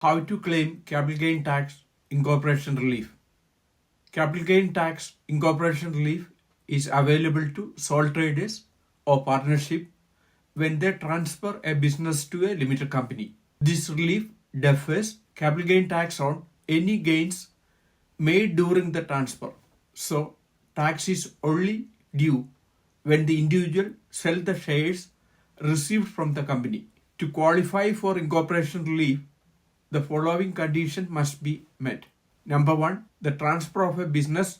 How to claim capital gain tax incorporation relief. Capital gain tax incorporation relief is available to sole traders or partnership when they transfer a business to a limited company. This relief defers capital gain tax on any gains made during the transfer. So, tax is only due when the individual sells the shares received from the company. To qualify for incorporation relief, the following condition must be met. Number one, the transfer of a business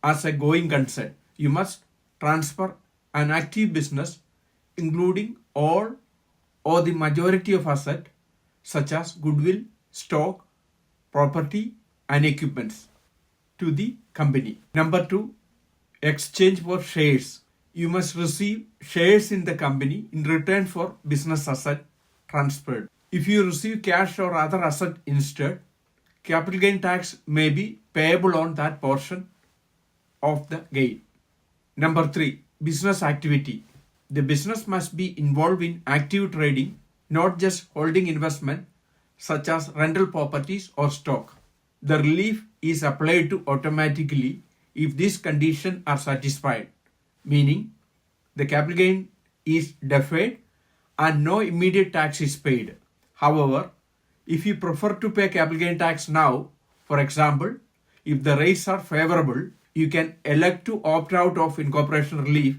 as a going concern. You must transfer an active business including all or the majority of assets such as goodwill, stock, property and equipments to the company. Number two, exchange for shares. You must receive shares in the company in return for business asset transferred. If you receive cash or other asset instead, capital gain tax may be payable on that portion of the gain. Number three, business activity. The business must be involved in active trading, not just holding investment such as rental properties or stock. The relief is applied to automatically if these conditions are satisfied, meaning the capital gain is deferred and no immediate tax is paid. However, if you prefer to pay capital gain tax now, for example, if the rates are favorable, you can elect to opt out of incorporation relief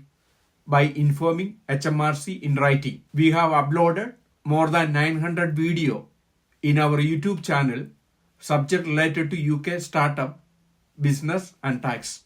by informing HMRC in writing. We have uploaded more than 900 videos in our YouTube channel, subject related to UK startup, business and tax.